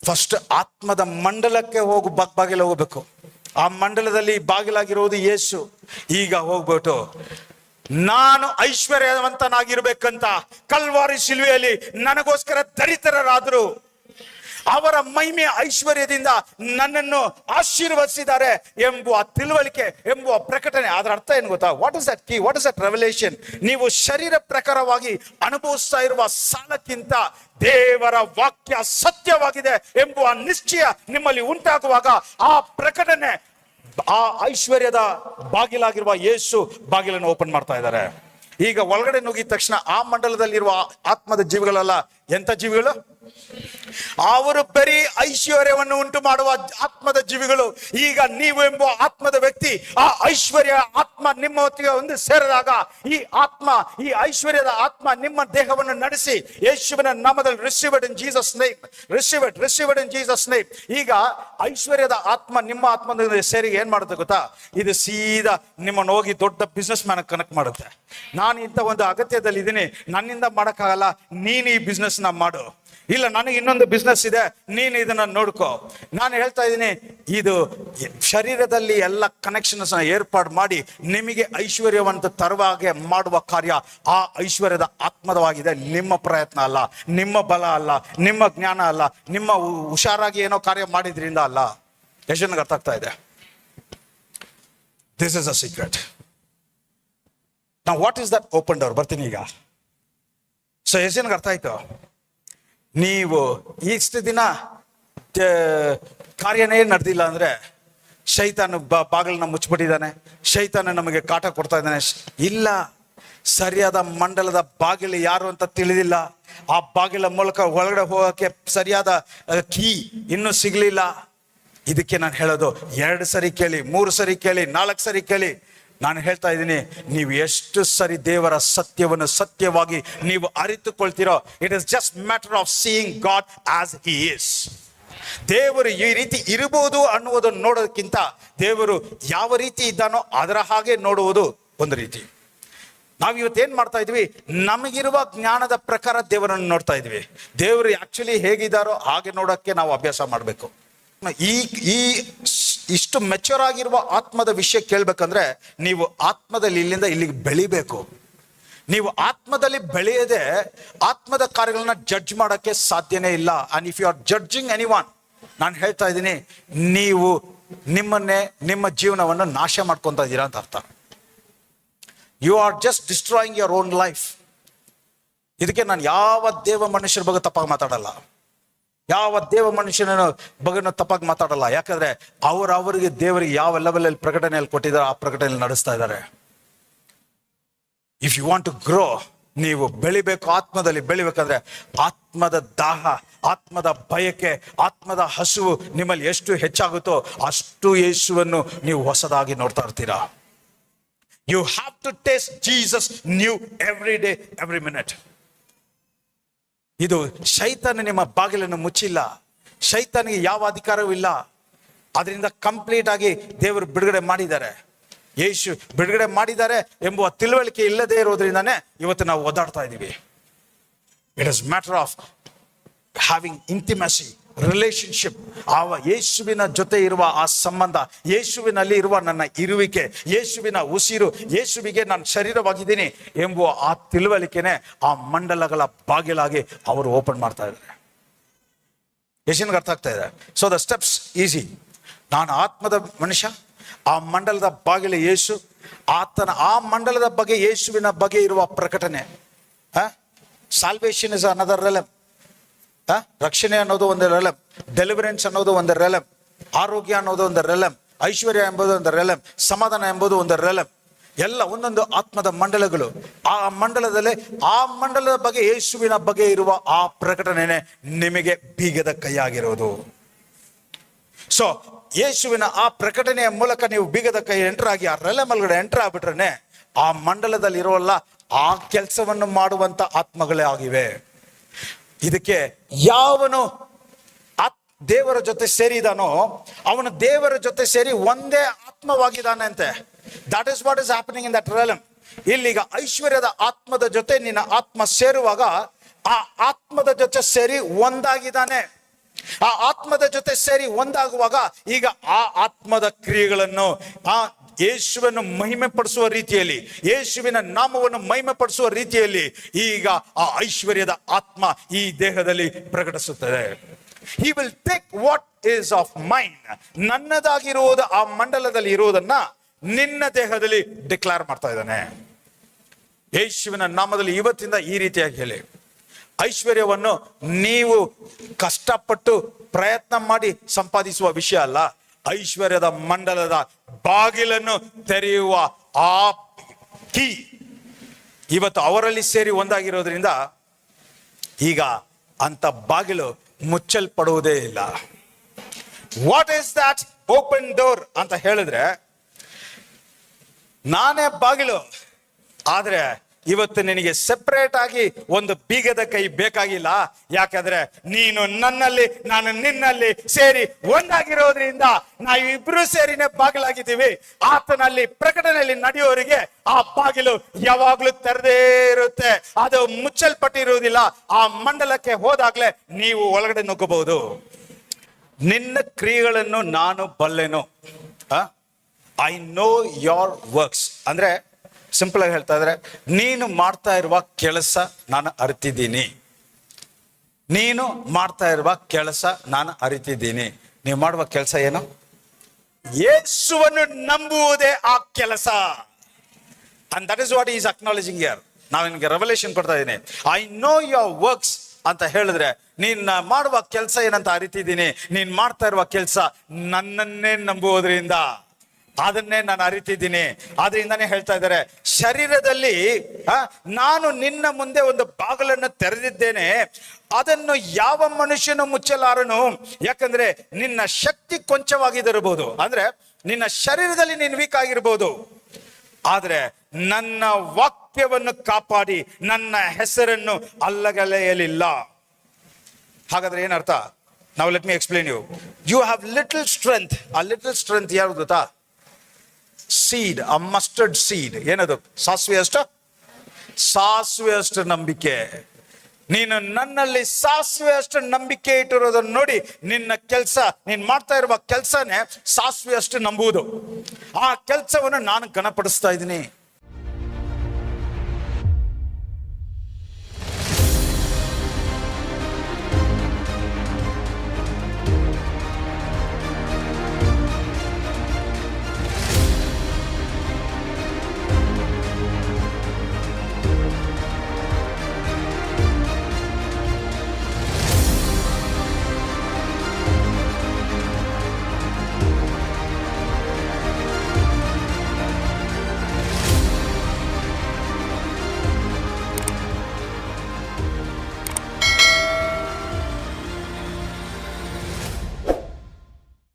ಫಸ್ಟ್ ಆತ್ಮದ ಮಂಡಲಕ್ಕೆ ಬಾಗಿಲು ಹೋಗ್ಬೇಕು. ಆ ಮಂಡಲದಲ್ಲಿ ಬಾಗಿಲಾಗಿರುವುದು ಯೇಸು. ಈಗ ಹೋಗ್ಬಿಟ್ಟು ನಾನು ಐಶ್ವರ್ಯವಂತನಾಗಿರ್ಬೇಕಂತ ಕಲ್ವಾರಿ ಶಿಲುವೆಯಲ್ಲಿ ನನಗೋಸ್ಕರ ದರಿದ್ರರಾದರು. ಅವರ ಮಹಿಮೆಯ ಐಶ್ವರ್ಯದಿಂದ ನನ್ನನ್ನು ಆಶೀರ್ವದಿಸಿದ್ದಾರೆ ಎಂಬುವ ತಿಳುವಳಿಕೆ, ಎಂಬುವ ಪ್ರಕಟಣೆ. ಅದರ ಅರ್ಥ ಏನು ಗೊತ್ತಾ? What is that key? What is that revelation? ನೀವು ಶರೀರ ಪ್ರಕಾರವಾಗಿ ಅನುಭವಿಸ್ತಾ ಇರುವ ಸಾಲಕ್ಕಿಂತ ದೇವರ ವಾಕ್ಯ ಸತ್ಯವಾಗಿದೆ ಎಂಬುವ ನಿಶ್ಚಯ ನಿಮ್ಮಲ್ಲಿ ಉಂಟಾಗುವಾಗ ಆ ಪ್ರಕಟಣೆ, ಆ ಐಶ್ವರ್ಯದ ಬಾಗಿಲಾಗಿರುವ ಯೇಸು ಬಾಗಿಲನ್ನು ಓಪನ್ ಮಾಡ್ತಾ ಇದ್ದಾರೆ. ಈಗ ಒಳಗಡೆ ನುಗ್ಗಿದ ತಕ್ಷಣ ಆ ಮಂಡಲದಲ್ಲಿರುವ ಆತ್ಮದ ಜೀವಿಗಳಲ್ಲ, ಎಂತ ಜೀವಿಗಳು? ಅವರು ಬರೀ ಐಶ್ವರ್ಯವನ್ನು ಉಂಟು ಮಾಡುವ ಆತ್ಮದ ಜೀವಿಗಳು. ಈಗ ನೀವು ಎಂಬ ಆತ್ಮದ ವ್ಯಕ್ತಿ, ಆ ಐಶ್ವರ್ಯ ಆತ್ಮ ನಿಮ್ಮ ಹೊತ್ತಿಗೆ ಒಂದು ಸೇರಿದಾಗ ಈ ಆತ್ಮ, ಈ ಐಶ್ವರ್ಯದ ಆತ್ಮ ನಿಮ್ಮ ದೇಹವನ್ನು ನಡೆಸಿ ಯೇಸುವಿನ ನಾಮದಲ್ಲಿ receive it in Jesus name, receive it in Jesus name. ಈಗ ಐಶ್ವರ್ಯದ ಆತ್ಮ ನಿಮ್ಮ ಆತ್ಮದ ಸೇರಿಗೆ ಏನ್ ಮಾಡುತ್ತೆ ಗೊತ್ತಾ? ಇದು ಸೀದಾ ನಿಮ್ಮನ್ನು ಹೋಗಿ ದೊಡ್ಡ ಬಿಸ್ನೆಸ್ ಮ್ಯಾನ್ ಕನೆಕ್ಟ್ ಮಾಡುತ್ತೆ. ನಾನು ಇಂಥ ಒಂದು ಅಗತ್ಯದಲ್ಲಿ ಇದ್ದೀನಿ, ನನ್ನಿಂದ ಮಾಡೋಕ್ಕಾಗಲ್ಲ, ನೀನು ಈ ಬಿಸ್ನೆಸ್ ನ ಮಾಡು. ಇಲ್ಲ, ನನಗೆ ಇನ್ನೊಂದು ಬಿಸ್ನೆಸ್ ಇದೆ, ನೀನು ಇದನ್ನ ನೋಡ್ಕೋ. ನಾನು ಹೇಳ್ತಾ ಇದ್ದೀನಿ, ಇದು ಶರೀರದಲ್ಲಿ ಎಲ್ಲ ಕನೆಕ್ಷನ್ಸ್ ಏರ್ಪಾಡು ಮಾಡಿ ನಿಮಗೆ ಐಶ್ವರ್ಯವಂತ ತರುವಾಗೆ ಮಾಡುವ ಕಾರ್ಯ ಆ ಐಶ್ವರ್ಯದ ಆತ್ಮದವಾಗಿದೆ. ನಿಮ್ಮ ಪ್ರಯತ್ನ ಅಲ್ಲ, ನಿಮ್ಮ ಬಲ ಅಲ್ಲ, ನಿಮ್ಮ ಜ್ಞಾನ ಅಲ್ಲ, ನಿಮ್ಮ ಹುಷಾರಾಗಿ ಏನೋ ಕಾರ್ಯ ಮಾಡಿದ್ರಿಂದ ಅಲ್ಲ. ಎಷ್ಟು ಜನಕ್ಕೆ ಅರ್ಥ ಆಗ್ತಾ ಇದೆ? This is a secret. ನಾವು what is that open door? ಬರ್ತೀನಿ ಈಗ. ಸೊ ಎಷ್ಟು ಜನಕ್ಕೆ ಅರ್ಥ ಆಯ್ತು? ನೀವು ಇಷ್ಟು ದಿನ ಕಾರ್ಯನೇ ನಡೆದಿಲ್ಲ ಅಂದ್ರೆ ಶೈತಾನ ಬಾಗಿಲನ್ನ ಮುಚ್ಚಿಬಿಟ್ಟಿದ್ದಾನೆ, ಶೈತಾನ ನಮಗೆ ಕಾಟ ಕೊಡ್ತಾ ಇದ್ದಾನೆ. ಇಲ್ಲ, ಸರಿಯಾದ ಮಂಡಲದ ಬಾಗಿಲು ಯಾರು ಅಂತ ತಿಳಿದಿಲ್ಲ. ಆ ಬಾಗಿಲ ಮೂಲಕ ಒಳಗಡೆ ಹೋಗಕ್ಕೆ ಸರಿಯಾದ ಕೀ ಇನ್ನೂ ಸಿಗ್ಲಿಲ್ಲ. ಇದಕ್ಕೆ ನಾನು ಹೇಳೋದು, 2 ಸರಿ ಕೇಳಿ, 3 ಸರಿ ಕೇಳಿ, 4 ಸರಿ ಕೇಳಿ. ನಾನು ಹೇಳ್ತಾ ಇದ್ದೀನಿ, ನೀವು ಎಷ್ಟು ಸರಿ ದೇವರ ಸತ್ಯವನ್ನು ಸತ್ಯವಾಗಿ ನೀವು ಅರಿತುಕೊಳ್ತೀರೋ, it is just matter of seeing God as he is. ದೇವರು ಈ ರೀತಿ ಇರಬಹುದು ಅನ್ನುವುದನ್ನು ನೋಡೋದಕ್ಕಿಂತ ದೇವರು ಯಾವ ರೀತಿ ಇದ್ದಾನೋ ಅದರ ಹಾಗೆ ನೋಡುವುದು ಒಂದು ರೀತಿ. ನಾವು ಇವತ್ತೇನ್ ಮಾಡ್ತಾ ಇದ್ವಿ? ನಮಗಿರುವ ಜ್ಞಾನದ ಪ್ರಕಾರ ದೇವರನ್ನು ನೋಡ್ತಾ ಇದ್ವಿ. ದೇವರು ಆಕ್ಚುಲಿ ಹೇಗಿದ್ದಾರೋ ಹಾಗೆ ನೋಡೋಕ್ಕೆ ನಾವು ಅಭ್ಯಾಸ ಮಾಡಬೇಕು. ಈ ಇಷ್ಟು ಮೆಚೂರ್ ಆಗಿರುವ ಆತ್ಮದ ವಿಷಯ ಕೇಳ್ಬೇಕಂದ್ರೆ ನೀವು ಆತ್ಮದಲ್ಲಿ ಇಲ್ಲಿಂದ ಇಲ್ಲಿಗೆ ಬೆಳಿಬೇಕು. ನೀವು ಆತ್ಮದಲ್ಲಿ ಬೆಳೆಯದೆ ಆತ್ಮದ ಕಾರ್ಯಗಳನ್ನ ಜಡ್ಜ್ ಮಾಡಕ್ಕೆ ಸಾಧ್ಯನೇ ಇಲ್ಲ. And if you are judging anyone, ನಾನು ಹೇಳ್ತಾ ಇದ್ದೀನಿ, ನೀವು ನಿಮ್ಮನ್ನೇ, ನಿಮ್ಮ ಜೀವನವನ್ನು ನಾಶ ಮಾಡ್ಕೊಂತ ಇದ್ದೀರಾ ಅಂತ ಅರ್ಥ. You are just destroying your own life. ಇದಕ್ಕೆ ನಾನು ಯಾವ ದೇವ ಮನುಷ್ಯರ ಬಗ್ಗೆ ತಪ್ಪಾಗಿ ಮಾತಾಡಲ್ಲ, ಯಾವ ದೇವ ಮನುಷ್ಯನ ಬಗ್ಗೆ ತಪ್ಪಾಗಿ ಮಾತಾಡಲ್ಲ. ಯಾಕಂದ್ರೆ ಅವರಿಗೆ ದೇವರಿಗೆ ಯಾವ ಲೆವೆಲಲ್ಲಿ ಪ್ರಕಟಣೆಯಲ್ಲಿ ಕೊಟ್ಟಿದ್ದಾರೆ ಆ ಪ್ರಕಟಣೆಯಲ್ಲಿ ನಡೆಸ್ತಾ ಇದ್ದಾರೆ. If you want to grow, ನೀವು ಬೆಳಿಬೇಕು, ಆತ್ಮದಲ್ಲಿ ಬೆಳಿಬೇಕಂದ್ರೆ ಆತ್ಮದ ದಾಹ, ಆತ್ಮದ ಬಯಕೆ, ಆತ್ಮದ ಹಸುವು ನಿಮ್ಮಲ್ಲಿ ಎಷ್ಟು ಹೆಚ್ಚಾಗುತ್ತೋ ಅಷ್ಟು ಯೇಸುವನ್ನು ನೀವು ಹೊಸದಾಗಿ ನೋಡ್ತಾ ಇರ್ತೀರಾ. You have to taste Jesus new every day, every minute. ಇದು ಶೈತಾನ ನಿಮ್ಮ ಬಾಗಿಲನ್ನು ಮುಚ್ಚಿಲ್ಲ, ಶೈತಾನಿಗೆ ಯಾವ ಅಧಿಕಾರವೂ ಇಲ್ಲ. ಅದರಿಂದ ಕಂಪ್ಲೀಟ್ ಆಗಿ ದೇವರು ಬಿಡುಗಡೆ ಮಾಡಿದ್ದಾರೆ, ಯೇಸು ಬಿಡುಗಡೆ ಮಾಡಿದ್ದಾರೆ ಎಂಬುವ ತಿಳುವಳಿಕೆ ಇಲ್ಲದೆ ಇರೋದ್ರಿಂದಾನೇ ಇವತ್ತು ನಾವು ಓದಾಡ್ತಾ ಇದ್ದೀವಿ. It is matter of having intimacy, relationship. ಯೇಸುವಿನ ಜೊತೆ ಇರುವ ಆ ಸಂಬಂಧ, ಯೇಸುವಿನಲ್ಲಿ ಇರುವ ನನ್ನ ಇರುವಿಕೆ, ಯೇಸುವಿನ ಉಸಿರು, ಯೇಸುವಿಗೆ ನಾನು ಶರೀರವಾಗಿದ್ದೀನಿ ಎಂಬುವ ಆ ತಿಳುವಳಿಕೆನೆ ಆ ಮಂಡಲಗಳ ಬಾಗಿಲಾಗಿ ಅವರು ಓಪನ್ ಮಾಡ್ತಾ ಇದ್ದಾರೆ. ಯೇಸುವಿಗೆ ಅರ್ಥ ಆಗ್ತಾ ಇದೆ. So the steps easy. ನಾನು ಆತ್ಮದ ಮನುಷ್ಯ, ಆ ಮಂಡಲದ ಬಾಗಿಲು ಯೇಸು, ಆತನ ಆ ಮಂಡಲದ ಬಗ್ಗೆ, ಯೇಸುವಿನ ಬಗ್ಗೆ ಇರುವ ಪ್ರಕಟಣೆ. Salvation is another realm. ರಕ್ಷಣೆ ಅನ್ನೋದು ಒಂದು ರೆಲಮ್, ಡೆಲಿವರೆನ್ಸ್ ಅನ್ನೋದು ಒಂದು ರೆಲಮ್, ಆರೋಗ್ಯ ಅನ್ನೋದು ಒಂದು ರೆಲಮ್, ಐಶ್ವರ್ಯ ಎಂಬುದು ಒಂದು ರೆಲಮ್, ಸಮಾಧಾನ ಎಂಬುದು ಒಂದು ರೆಲಮ್. ಎಲ್ಲ ಒಂದೊಂದು ಆತ್ಮದ ಮಂಡಲಗಳು. ಆ ಮಂಡಲದಲ್ಲಿ ಆ ಮಂಡಲದ ಬಗ್ಗೆ, ಯೇಸುವಿನ ಬಗ್ಗೆ ಇರುವ ಆ ಪ್ರಕಟಣೆನೆ ನಿಮಗೆ ಬೀಗದ ಕೈಯಾಗಿರೋದು. ಸೊ ಯೇಸುವಿನ ಆ ಪ್ರಕಟಣೆಯ ಮೂಲಕ ನೀವು ಬೀಗದ ಕೈ ಎಂಟರ್ ಆಗಿ ಆ ರೆಲೆ ಮೇಲ್ಗಡೆ ಎಂಟರ್ ಆಗ್ಬಿಟ್ರೆ ಆ ಮಂಡಲದಲ್ಲಿ ಇರೋಲ್ಲ ಆ ಕೆಲಸವನ್ನು ಮಾಡುವಂತ ಆತ್ಮಗಳೇ ಆಗಿವೆ. ಇದಕ್ಕೆ ಯಾವನು ದೇವರ ಜೊತೆ ಸೇರಿದಾನೋ ಅವನು ದೇವರ ಜೊತೆ ಸೇರಿ ಒಂದೇ ಆತ್ಮವಾಗಿದ್ದಾನೆ ಅಂತೆ. That is what is happening in that realm. ಇಲ್ಲಿಗ ಐಶ್ವರ್ಯದ ಆತ್ಮದ ಜೊತೆ ನಿನ್ನ ಆತ್ಮ ಸೇರುವಾಗ ಆ ಆತ್ಮದ ಜೊತೆ ಸೇರಿ ಒಂದಾಗಿದ್ದಾನೆ. ಆ ಆತ್ಮದ ಜೊತೆ ಸೇರಿ ಒಂದಾಗುವಾಗ ಈಗ ಆ ಆತ್ಮದ ಕ್ರಿಯೆಗಳನ್ನು ಆ ಯೇಸುವನ್ನು ಮಹಿಮೆ ಪಡಿಸುವ ರೀತಿಯಲ್ಲಿ, ಯೇಸುವಿನ ನಾಮವನ್ನು ಮಹಿಮೆ ಪಡಿಸುವ ರೀತಿಯಲ್ಲಿ ಈಗ ಆ ಐಶ್ವರ್ಯದ ಆತ್ಮ ಈ ದೇಹದಲ್ಲಿ ಪ್ರಕಟಿಸುತ್ತದೆ. He will take what is of mine. ನನ್ನದಾಗಿರುವುದು ಆ ಮಂಡಲದಲ್ಲಿ ಇರುವುದನ್ನ ನಿನ್ನ ದೇಹದಲ್ಲಿ ಡಿಕ್ಲೇರ್ ಮಾಡ್ತಾ ಇದ್ದಾನೆ. ಯೇಸುವಿನ ನಾಮದಲ್ಲಿ ಇವತ್ತಿಂದ ಈ ರೀತಿಯಾಗಿ ಹೇಳಿ, ಐಶ್ವರ್ಯವನ್ನು ನೀವು ಕಷ್ಟಪಟ್ಟು ಪ್ರಯತ್ನ ಮಾಡಿ ಸಂಪಾದಿಸುವ ವಿಷಯ ಅಲ್ಲ. ಐಶ್ವರ್ಯದ ಮಂಡಲದ ಬಾಗಿಲನ್ನು ತೆರೆಯುವ ಆ ಕೀ ಇವತ್ತು ಅವರಲ್ಲಿ ಸೇರಿ ಒಂದಾಗಿರೋದ್ರಿಂದ ಈಗ ಅಂತ ಬಾಗಿಲು ಮುಚ್ಚಲ್ಪಡುವುದೇ ಇಲ್ಲ. What is that open door ಅಂತ ಹೇಳಿದ್ರೆ, ನಾನೇ ಬಾಗಿಲು, ಆದ್ರೆ ಇವತ್ತು ನಿನಗೆ ಸೆಪರೇಟ್ ಆಗಿ ಒಂದು ಬೀಗದ ಕೈ ಬೇಕಾಗಿಲ್ಲ. ಯಾಕಂದ್ರೆ ನೀನು ನನ್ನಲ್ಲಿ ನಾನು ನಿನ್ನಲ್ಲಿ ಸೇರಿ ಒಂದಾಗಿರೋದ್ರಿಂದ ನಾವಿಬ್ರು ಸೇರಿನೇ ಬಾಗಿಲಾಗಿದ್ದೀವಿ. ಆತನಲ್ಲಿ ಪ್ರಕಟಣೆಯಲ್ಲಿ ನಡೆಯುವವರಿಗೆ ಆ ಬಾಗಿಲು ಯಾವಾಗ್ಲೂ ತೆರೆದೇ ಇರುತ್ತೆ, ಅದು ಮುಚ್ಚಲ್ಪಟ್ಟಿರುವುದಿಲ್ಲ. ಆ ಮಂಡಲಕ್ಕೆ ಹೋದಾಗ್ಲೇ ನೀವು ಒಳಗಡೆ ನುಗ್ಗಬಹುದು. ನಿನ್ನ ಕ್ರಿಯೆಗಳನ್ನು ನಾನು ಬಲ್ಲೆನು. ಐ ನೋ ಯೋರ್ ವರ್ಕ್ಸ್ ಅಂದ್ರೆ ಸಿಂಪಲ್ ಆಗಿ ಹೇಳ್ತಾ ಇದ್ರೆ, ನೀನು ಮಾಡ್ತಾ ಇರುವ ಕೆಲಸ ನಾನು ಅರಿತಿದ್ದೀನಿ. ನೀನು ಮಾಡ್ತಾ ಇರುವ ಕೆಲಸ ನಾನು ಅರಿತಿದ್ದೀನಿ. ನೀವು ಮಾಡುವ ಕೆಲಸ ಏನು? ಯೇಸುವನ್ನು ನಂಬುವುದೇ ಆ ಕೆಲಸ. And that is what is ಅಕ್ನಾಲೇಜಿಂಗ್ here. ನಾವು ನಿನಗೆ ರೆವಲ್ಯೂಷನ್ ಕೊಡ್ತಾ ಇದ್ದೀನಿ. ಐ ನೋ ಯೋರ್ ವರ್ಕ್ಸ್ ಅಂತ ಹೇಳಿದ್ರೆ, ನೀನ್ ಮಾಡುವ ಕೆಲಸ ಏನಂತ ಅರಿತಿದ್ದೀನಿ. ನೀನ್ ಮಾಡ್ತಾ ಇರುವ ಕೆಲಸ ನನ್ನನ್ನೇ ನಂಬುವುದರಿಂದ ಅದನ್ನೇ ನಾನು ಅರಿತಿದ್ದೀನಿ. ಆದ್ರಿಂದಾನೇ ಹೇಳ್ತಾ ಇದ್ದಾರೆ, ಶರೀರದಲ್ಲಿ ನಾನು ನಿನ್ನ ಮುಂದೆ ಒಂದು ಬಾಗಿಲನ್ನು ತೆರೆದಿದ್ದೇನೆ, ಅದನ್ನು ಯಾವ ಮನುಷ್ಯನು ಮುಚ್ಚಲಾರನು. ಯಾಕಂದ್ರೆ ನಿನ್ನ ಶಕ್ತಿ ಕೊಂಚವಾಗಿದಿರಬಹುದು, ಅಂದ್ರೆ ನಿನ್ನ ಶರೀರದಲ್ಲಿ ನೀನು ವೀಕ್ ಆಗಿರ್ಬೋದು, ಆದ್ರೆ ನನ್ನ ವಾಕ್ಯವನ್ನು ಕಾಪಾಡಿ ನನ್ನ ಹೆಸರನ್ನು ಅಲ್ಲಗಳೆಯಲಿಲ್ಲ. ಹಾಗಾದ್ರೆ ಏನರ್ಥ? ನಾವು let me explain you. You have little strength. ಆ ಲಿಟಲ್ ಸ್ಟ್ರೆಂತ್ ಯಾವ್ದು ಗೊತ್ತಾ? ಸೀಡ್, ಆ ಮಸ್ಟರ್ಡ್ ಸೀಡ್. ಏನದು? ಸಾಸಿವೆ ಅಷ್ಟು ನಂಬಿಕೆ. ನೀನು ನನ್ನಲ್ಲಿ ಸಾಸಿವೆ ಅಷ್ಟು ನಂಬಿಕೆ ಇಟ್ಟಿರೋದನ್ನು ನೋಡಿ ನಿನ್ನ ಕೆಲಸ, ನೀನ್ ಮಾಡ್ತಾ ಇರುವ ಕೆಲಸನೇ ಸಾಸಿವೆ ಅಷ್ಟು ನಂಬುವುದು. ಆ ಕೆಲಸವನ್ನು ನಾನು ಘನಪಡಿಸ್ತಾ ಇದ್ದೀನಿ.